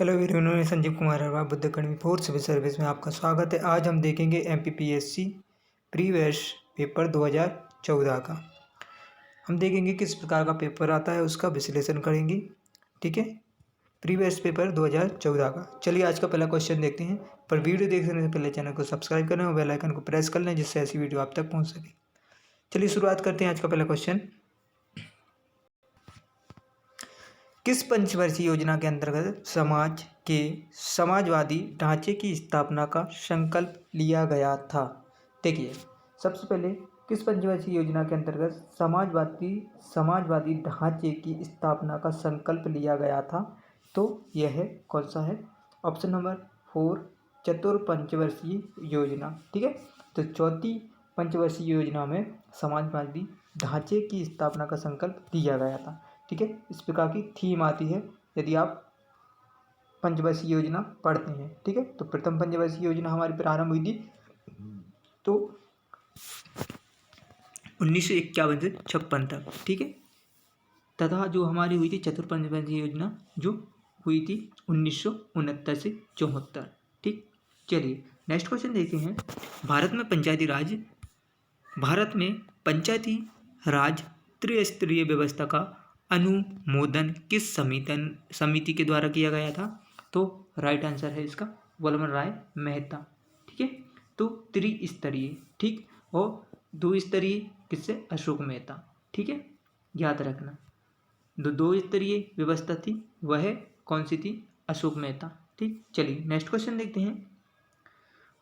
Hello everyone, मैं Sanjeev Kumar Arora Buddha academy fourth civil service में आपका स्वागत है। आज हम देखेंगे एमपीपीएससी प्रीवियस पेपर 2014 का। हम देखेंगे किस प्रकार का पेपर आता है, उसका विश्लेषण करेंगे। ठीक है, प्रीवियस पेपर 2014 का। चलिए आज का पहला क्वेश्चन देखते हैं। पर वीडियो देखने से पहले चैनल को सब्सक्राइब करें और बेल आइकन को प्रेस कर लें, जिससे ऐसी वीडियो आप तक पहुँच सके। चलिए शुरुआत करते हैं आज का पहला क्वेश्चन। किस पंचवर्षीय योजना के अंतर्गत समाज के समाजवादी ढांचे की स्थापना का संकल्प लिया गया था? देखिए, सबसे पहले किस पंचवर्षीय योजना के अंतर्गत समाजवादी ढांचे की स्थापना का संकल्प लिया गया था? तो यह कौन सा है? ऑप्शन नंबर 4, चतुर्पंचवर्षीय योजना। ठीक है, तो चौथी पंचवर्षीय योजना में समाजवादी ढांचे की स्थापना का संकल्प लिया गया था। ठीक है, इस प्रकार की थीम आती है यदि आप पंचवर्षीय योजना पढ़ते हैं। ठीक है, तो प्रथम पंचवर्षीय योजना हमारी प्रारंभ हुई थी तो 1951 से 56 तक। ठीक है, तथा जो हमारी हुई थी चतुर्पंचवर्षीय योजना जो हुई थी 1969 से 74। ठीक, चलिए नेक्स्ट क्वेश्चन देखते हैं। भारत में पंचायती राज त्रिस्तरीय व्यवस्था का अनुमोदन किस समिति के द्वारा किया गया था? तो राइट आंसर है इसका वल्लभ राय मेहता। ठीक है, तो त्रिस्तरीय, ठीक, और 2 स्तरीय किससे? अशोक मेहता। ठीक है, याद रखना, 2 स्तरीय व्यवस्था थी, वह कौन सी थी? अशोक मेहता। ठीक, चलिए नेक्स्ट क्वेश्चन देखते हैं।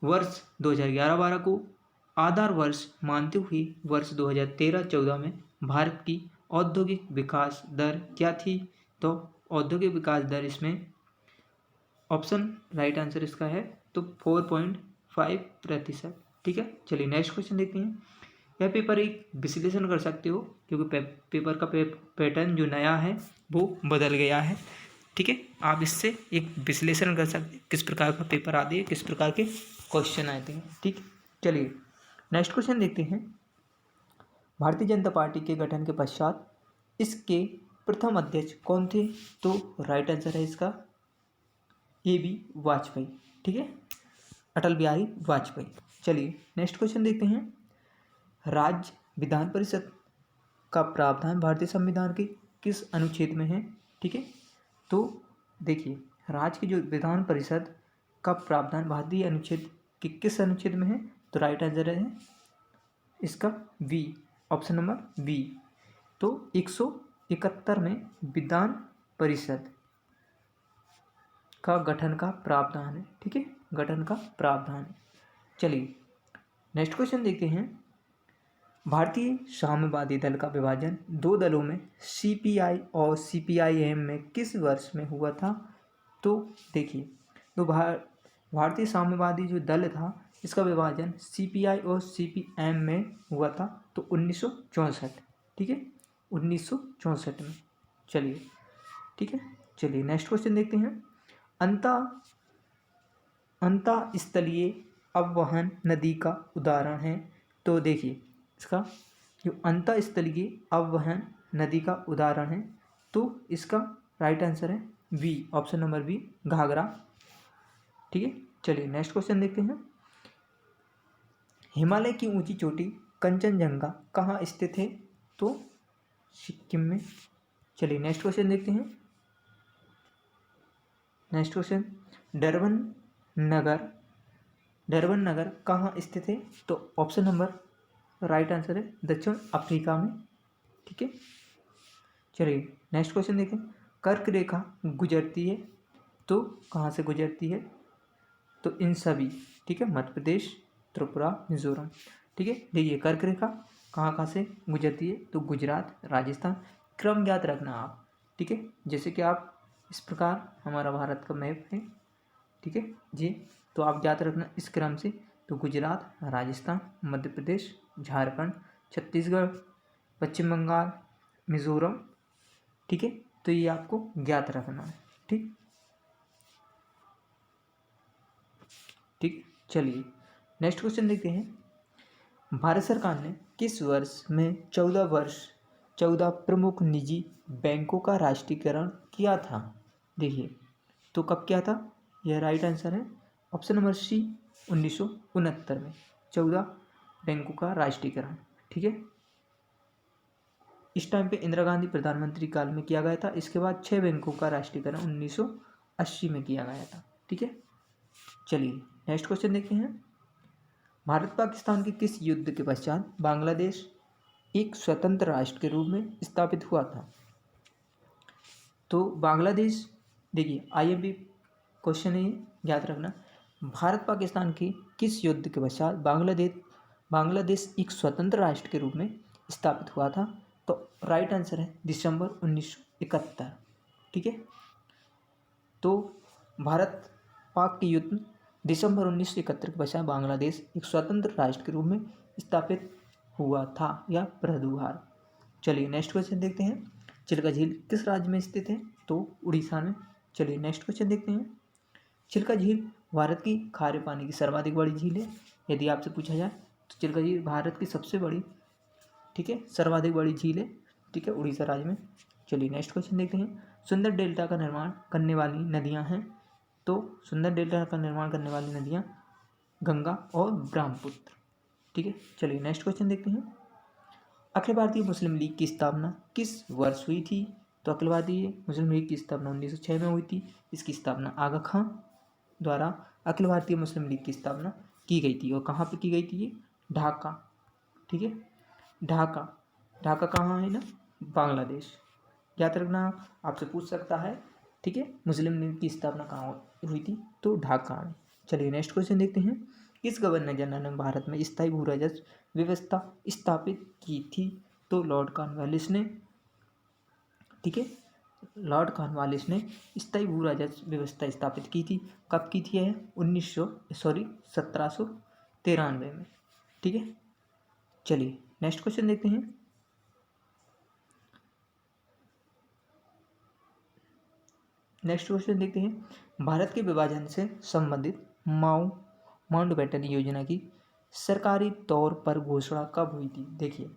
वर्ष 2011-12 को आधार वर्ष मानते हुए वर्ष 2013-14 में भारत की औद्योगिक विकास दर क्या थी? तो औद्योगिक विकास दर इसमें ऑप्शन राइट आंसर इसका है तो 4.5%। ठीक है, चलिए नेक्स्ट क्वेश्चन देखते हैं। यह पेपर एक विश्लेषण कर सकते हो क्योंकि पेपर का पैटर्न जो नया है वो बदल गया है। ठीक है, आप इससे एक विश्लेषण कर सकते हैं किस प्रकार का पेपर आते हैं, किस प्रकार के क्वेश्चन आते हैं। ठीक, चलिए नेक्स्ट क्वेश्चन देखते हैं। भारतीय जनता पार्टी के गठन के पश्चात इसके प्रथम अध्यक्ष कौन थे? तो राइट आंसर है इसका AB वाजपेयी। ठीक है, अटल बिहारी वाजपेयी। चलिए नेक्स्ट क्वेश्चन देखते हैं। राज्य विधान परिषद का प्रावधान भारतीय संविधान के किस अनुच्छेद में है? ठीक है, तो देखिए, राज्य की जो विधान परिषद का प्रावधान भारतीय अनुच्छेद के किस अनुच्छेद में है? तो राइट आंसर है इसका बी, ऑप्शन नंबर बी। तो 171 में विधान परिषद का गठन का प्रावधान है। ठीक है, गठन का प्रावधान है। चलिए नेक्स्ट क्वेश्चन देखते हैं। भारतीय साम्यवादी दल का विभाजन 2 दलों में CPI और CPIM में किस वर्ष में हुआ था? तो देखिए, तो भारतीय साम्यवादी जो दल था इसका विभाजन CPI और CPM में हुआ था तो 1964। ठीक है, 1964 में। चलिए, ठीक है, चलिए नेक्स्ट क्वेश्चन देखते हैं। अंतःस्थलीय अववहन नदी का उदाहरण है? तो देखिए, इसका जो अंतःस्थलीय अववहन नदी का उदाहरण है तो इसका राइट आंसर है B, option number B, Ghaghara. ठीक है, चलिए नेक्स्ट क्वेश्चन देखते हैं। हिमालय की ऊंची चोटी कंचनजंगा कहाँ स्थित है? तो सिक्किम में। चलिए नेक्स्ट क्वेश्चन देखते हैं। नेक्स्ट क्वेश्चन, डरबन नगर कहाँ स्थित है? तो ऑप्शन नंबर राइट आंसर है दक्षिण अफ्रीका में। ठीक है, चलिए नेक्स्ट क्वेश्चन देखें। कर्क रेखा गुजरती है तो कहाँ से गुजरती है? तो इन सभी, ठीक है, मध्य प्रदेश, त्रिपुरा, मिजोरम। ठीक है, देखिए कर्क रेखा कहाँ कहाँ से गुजरती है? तो गुजरात, राजस्थान। क्रम याद रखना आप। ठीक है, जैसे कि आप इस प्रकार हमारा भारत का मैप है। ठीक है जी, तो आप याद रखना इस क्रम से। तो गुजरात, राजस्थान, मध्य प्रदेश, झारखंड, छत्तीसगढ़, पश्चिम बंगाल, मिजोरम। ठीक है, तो ये आपको ज्ञात रखना है। ठीक, चलिए नेक्स्ट क्वेश्चन देखते हैं। भारत सरकार ने किस वर्ष में 14 प्रमुख निजी बैंकों का राष्ट्रीयकरण किया था? देखिए, तो कब किया था? यह राइट आंसर है ऑप्शन नंबर सी 1969 में 14 बैंकों का राष्ट्रीयकरण। ठीक है, इस टाइम पे इंदिरा गांधी प्रधानमंत्री काल में किया गया था। इसके बाद 6 बैंकों का राष्ट्रीयकरण 1980 में किया गया था। ठीक है, चलिए नेक्स्ट क्वेश्चन देखते हैं। भारत पाकिस्तान के किस युद्ध के पश्चात बांग्लादेश एक स्वतंत्र राष्ट्र के रूप में स्थापित हुआ था? तो बांग्लादेश, देखिए IMP क्वेश्चन है, याद रखना। भारत पाकिस्तान के किस युद्ध के पश्चात बांग्लादेश एक स्वतंत्र राष्ट्र के रूप में स्थापित हुआ था? तो राइट आंसर है दिसंबर 1971। ठीक है, तो भारत पाक के युद्ध दिसंबर 1971 के पश्चात बांग्लादेश एक स्वतंत्र राष्ट्र के रूप में स्थापित हुआ था या प्रदुहार। चलिए नेक्स्ट क्वेश्चन देखते हैं। चिल्का झील किस राज्य में स्थित है? तो उड़ीसा में। चलिए नेक्स्ट क्वेश्चन देखते हैं। चिल्का झील भारत की खारे पानी की सर्वाधिक बड़ी झील है। यदि आपसे पूछा जाए तो चिल्का झील भारत की सबसे बड़ी, ठीक है, सर्वाधिक बड़ी झील है। ठीक है, उड़ीसा राज्य में। चलिए नेक्स्ट क्वेश्चन देखते हैं। सुंदर डेल्टा का निर्माण करने वाली नदियां हैं। तो सुंदर डेल्टा का निर्माण करने वाली नदियां गंगा और ब्रह्मपुत्र। ठीक है, चलिए नेक्स्ट क्वेश्चन देखते हैं। अखिल भारतीय मुस्लिम लीग की स्थापना किस वर्ष हुई थी? तो अखिल भारतीय मुस्लिम लीग की स्थापना 1906 में हुई थी। इसकी स्थापना आगा खां द्वारा अखिल भारतीय मुस्लिम लीग की स्थापना की गई थी। और कहाँ पर की गई थी? ये ढाका। ठीक है, ढाका। ढाका कहाँ है ना? बांग्लादेश। याद रखना, आपसे पूछ सकता है। ठीक है, मुस्लिम लीग की स्थापना कहाँ हुई थी? तो ढाका में। चलिए नेक्स्ट क्वेश्चन देखते हैं। किस गवर्नर जनरल ने भारत में स्थायी भू राजस्व व्यवस्था स्थापित की थी? तो लॉर्ड कॉर्नवालिस ने। ठीक है, लॉर्ड कॉर्नवालिस ने स्थायी भू राजस्व व्यवस्था स्थापित की थी। कब की थी? है 1793 में। ठीक है, चलिए नेक्स्ट क्वेश्चन देखते हैं। नेक्स्ट क्वेश्चन देखते हैं। भारत के विभाजन से संबंधित माउंटबेटन योजना की सरकारी तौर पर घोषणा कब हुई थी? देखिए,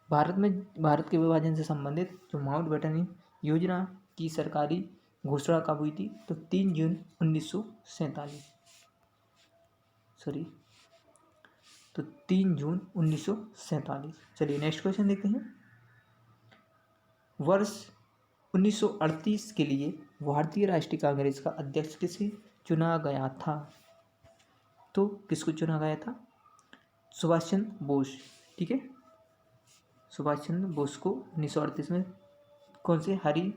भारत के विभाजन से संबंधित जो माउंटबेटन योजना की सरकारी घोषणा कब हुई थी? तो 3 जून 1947। सॉरी, तो 3 जून 1947। चलिए नेक्स्ट क्वेश्चन देखते हैं। वर्ष 1938 के लिए भारतीय राष्ट्रीय कांग्रेस का अध्यक्ष किसे चुना गया था? तो किसको चुना गया था? सुभाष चंद्र बोस। ठीक है, सुभाष चंद्र बोस को 1938 में कौन से हरि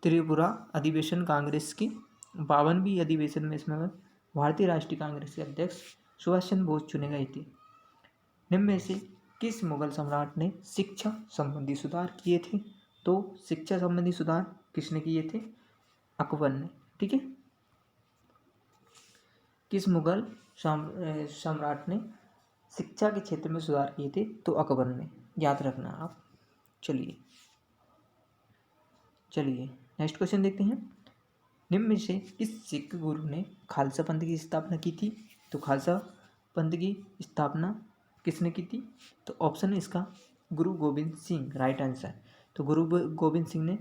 त्रिपुरा अधिवेशन कांग्रेस की 52वीं अधिवेशन में इसमें भारतीय राष्ट्रीय कांग्रेस के अध्यक्ष सुभाष चंद्र बोस चुने गए थे। निम्न में से किस मुगल सम्राट ने शिक्षा संबंधी सुधार किए थे? तो शिक्षा संबंधी सुधार किसने किए थे? अकबर ने। ठीक है, किस मुगल सम्राट ने शिक्षा के क्षेत्र में सुधार किए थे? तो अकबर ने। याद रखना आप। चलिए नेक्स्ट क्वेश्चन देखते हैं। निम्न में से किस सिख गुरु ने खालसा पंथ की स्थापना की थी? तो खालसा पंथ की स्थापना किसने की थी? तो ऑप्शन है इसका गुरु गोविंद सिंह, राइट आंसर। तो गुरु गोविंद सिंह ने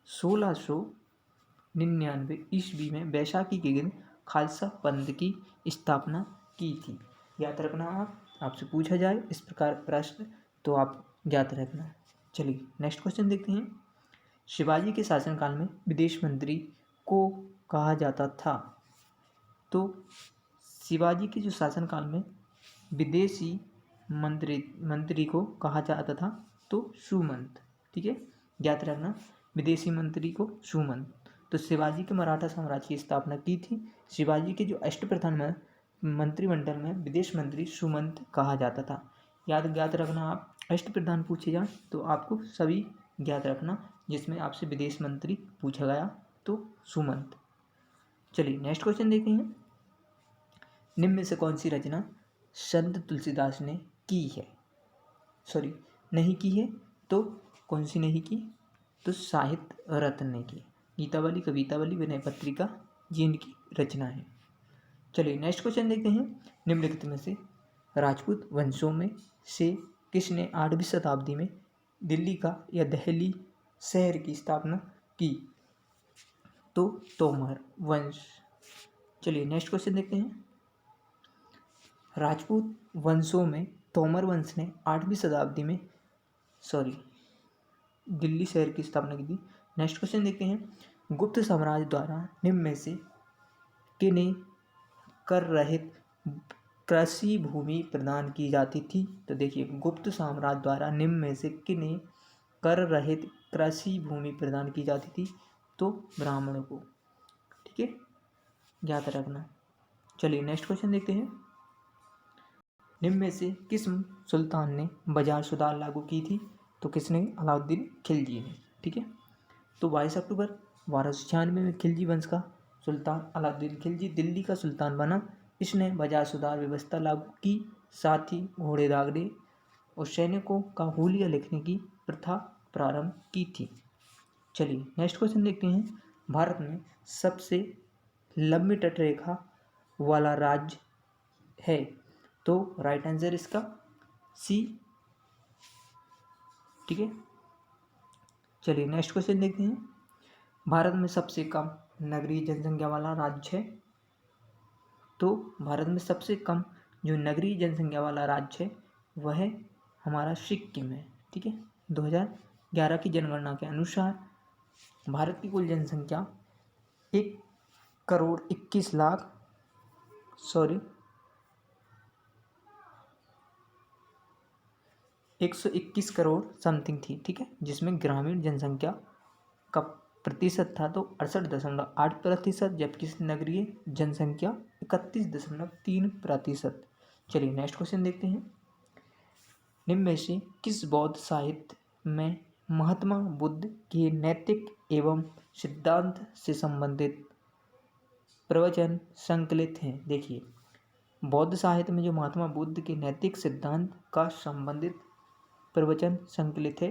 1699 ईस्वी में बैसाखी के दिन खालसा पंथ की स्थापना की थी। याद रखना आप, आपसे पूछा जाए इस प्रकार प्रश्न तो आप याद रखना। चलिए नेक्स्ट क्वेश्चन देखते हैं। शिवाजी के शासनकाल में विदेश मंत्री को कहा जाता था? तो शिवाजी के जो शासनकाल में विदेशी मंत्री को कहा जाता था तो सुमंत। ठीक है, याद रखना, विदेशी मंत्री को सुमंत। तो शिवाजी के मराठा साम्राज्य की स्थापना की थी। शिवाजी के जो अष्टप्रधान मंत्रिमंडल में विदेश मंत्री सुमंत कहा जाता था। याद रखना आप, अष्टप्रधान पूछे जाए तो आपको सभी याद रखना, जिसमें आपसे विदेश मंत्री पूछा गया तो सुमंत। चलिए नेक्स्ट क्वेश्चन देखते हैं। निम्न में से कौन सी रचना संत तुलसीदास ने की है? नहीं की है। तो कौन सी नहीं की? तो साहित्य रत्न ने की। गीतावली, कवितावली, विनय पत्रिका जी इनकी रचना है। चलिए नेक्स्ट क्वेश्चन देखते हैं। निम्नलिखित में से राजपूत वंशों में से किसने 8वीं शताब्दी में दिल्ली का या दहली शहर की स्थापना की? तो तोमर वंश। चलिए नेक्स्ट क्वेश्चन देखते हैं। राजपूत वंशों में तोमर वंश ने 8वीं शताब्दी में दिल्ली शहर की स्थापना की थी। नेक्स्ट क्वेश्चन देखते हैं। गुप्त साम्राज्य द्वारा निम्न में से किन्हें कर रहित कृषि भूमि प्रदान की जाती थी? तो देखिए, गुप्त साम्राज्य द्वारा निम्न में से किन्हें कर रहित कृषि भूमि प्रदान की जाती थी? तो ब्राह्मणों को। ठीक है, याद रखना। चलिए नेक्स्ट क्वेश्चन देखते हैं। निम्न में से किस सुल्तान ने बाजार सुधार लागू की थी? तो किसने? अलाउद्दीन खिलजी ने। ठीक है, तो 22 अक्टूबर 1296 में खिलजी वंश का सुल्तान अलाउद्दीन खिलजी दिल्ली का सुल्तान बना। इसने बाजार सुधार व्यवस्था लागू की, साथ ही घोड़े दागने और सैनिकों का हुलिया लिखने की प्रथा प्रारंभ की थी। चलिए नेक्स्ट क्वेश्चन देखते हैं। भारत में सबसे लंबी तटरेखा वाला राज्य है? तो राइट आंसर इसका सी। ठीक है, चलिए नेक्स्ट क्वेश्चन देखते हैं। भारत में सबसे कम नगरीय जनसंख्या वाला राज्य है? तो भारत में सबसे कम जो नगरीय जनसंख्या वाला राज्य है वह हमारा सिक्किम है। ठीक है, 2011 की जनगणना के अनुसार भारत की कुल जनसंख्या 121 करोड़ समथिंग थी। ठीक है, जिसमें ग्रामीण जनसंख्या का प्रतिशत था तो 68.8%, जबकि नगरीय जनसंख्या 31.3%। चलिए नेक्स्ट क्वेश्चन देखते हैं। निम्न में से किस बौद्ध साहित्य में महात्मा बुद्ध के नैतिक एवं सिद्धांत से संबंधित प्रवचन संकलित हैं? देखिए, बौद्ध साहित्य में जो महात्मा बुद्ध के नैतिक सिद्धांत का संबंधित प्रवचन संकलित है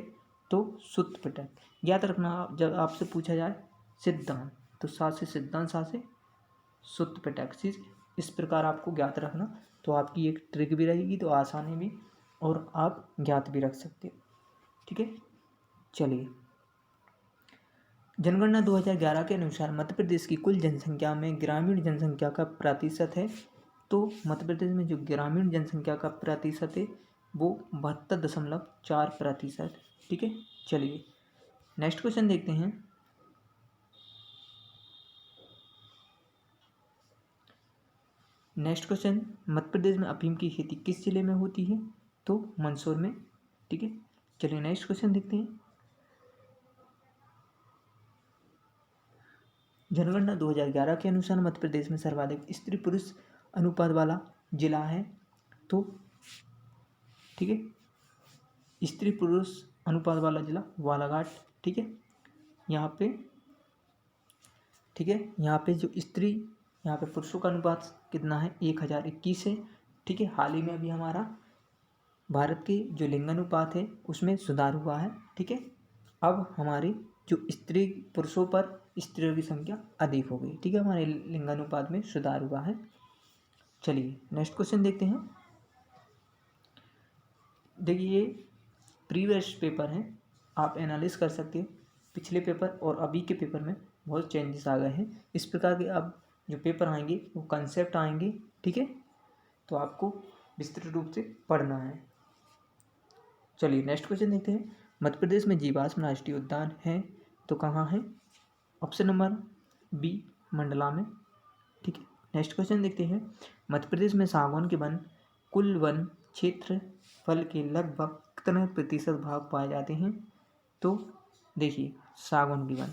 तो सुत्त पिटक। याद रखना, जब आपसे पूछा जाए सिद्धांत तो सा से सिद्धांत, सा से सुत्त पिटक, इस प्रकार आपको ज्ञात रखना, तो आपकी एक ट्रिक भी रहेगी, तो आसानी भी और आप ज्ञात भी रख सकते हो। ठीक है, चलिए जनगणना 2011 के अनुसार मध्य प्रदेश की कुल जनसंख्या में ग्रामीण जनसंख्या का प्रतिशत है? तो मध्य प्रदेश में जो ग्रामीण जनसंख्या का प्रतिशत है वो 72.4%। ठीक है, चलिए नेक्स्ट क्वेश्चन देखते हैं। नेक्स्ट क्वेश्चन, मध्य प्रदेश में अफीम की खेती किस जिले में होती है? तो मंदसौर में। ठीक है, चलिए नेक्स्ट क्वेश्चन देखते हैं। जनगणना 2011 के अनुसार मध्य प्रदेश में सर्वाधिक स्त्री पुरुष अनुपात वाला जिला है? तो ठीक है, स्त्री पुरुष अनुपात वाला जिला बालाघाट। ठीक है, यहाँ पे ठीक है, यहाँ पे जो स्त्री, यहाँ पे पुरुषों का अनुपात कितना है? 1021 है। ठीक है, हाल ही में अभी हमारा भारत के जो लिंगानुपात है उसमें सुधार हुआ है। ठीक है, अब हमारी जो स्त्री पुरुषों पर स्त्रियों की संख्या अधिक हो गई। ठीक है, हमारे लिंगानुपात में सुधार हुआ है। चलिए नेक्स्ट क्वेश्चन देखते हैं। देखिए, ये प्रीवियस पेपर है, आप एनालिस कर सकते हो। पिछले पेपर और अभी के पेपर में बहुत चेंजेस आ गए हैं। इस प्रकार के अब जो पेपर आएंगे वो कंसेप्ट आएंगे। ठीक है, तो आपको विस्तृत रूप से पढ़ना है। चलिए नेक्स्ट क्वेश्चन देखते हैं। मध्य प्रदेश में जीवाश्म राष्ट्रीय उद्यान है तो कहाँ है? ऑप्शन नंबर बी, मंडला में। ठीक है, नेक्स्ट क्वेश्चन देखते हैं। मध्य प्रदेश में सागौन के वन कुल वन क्षेत्रफल के लगभग कितने प्रतिशत भाग पाए जाते हैं? तो देखिए, सागौन के वन,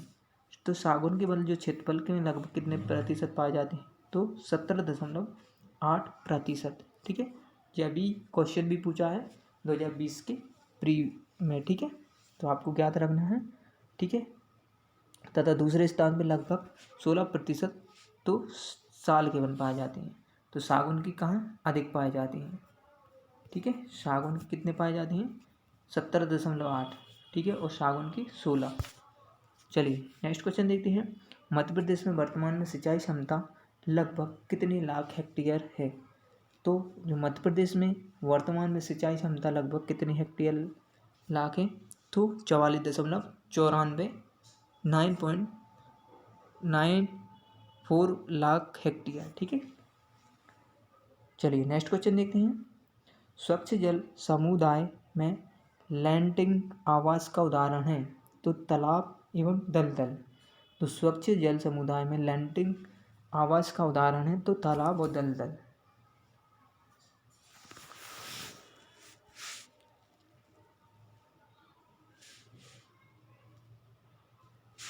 तो सागौन के वन जो क्षेत्रफल के लगभग कितने प्रतिशत पाए जाते हैं? तो 17.8%। ठीक है, ये अभी क्वेश्चन भी पूछा है 2020 के प्री में। ठीक है, तो आपको ज्ञात रखना है। ठीक है, तथा दूसरे स्थान पर लगभग 16% तो साल के वन पाए जाते हैं। तो सागौन की कहाँ अधिक पाए जाते हैं? ठीक है, सागौन की कितने पाए जाते हैं? 17.8। ठीक है, और सागौन की 16। चलिए नेक्स्ट क्वेश्चन देखते हैं। मध्य प्रदेश में वर्तमान में सिंचाई क्षमता लगभग कितने लाख हेक्टेयर है? तो जो मध्य प्रदेश में वर्तमान में सिंचाई क्षमता लगभग कितने हेक्टेयर लाख है? तो 44.94, 4 लाख हेक्टेयर। ठीक है, चलिए नेक्स्ट क्वेश्चन देखते हैं। स्वच्छ जल समुदाय में लैंडिंग आवास का उदाहरण है, तो तालाब एवं दलदल। तो स्वच्छ जल समुदाय में लैंडिंग आवास का उदाहरण है तो तालाब और दलदल।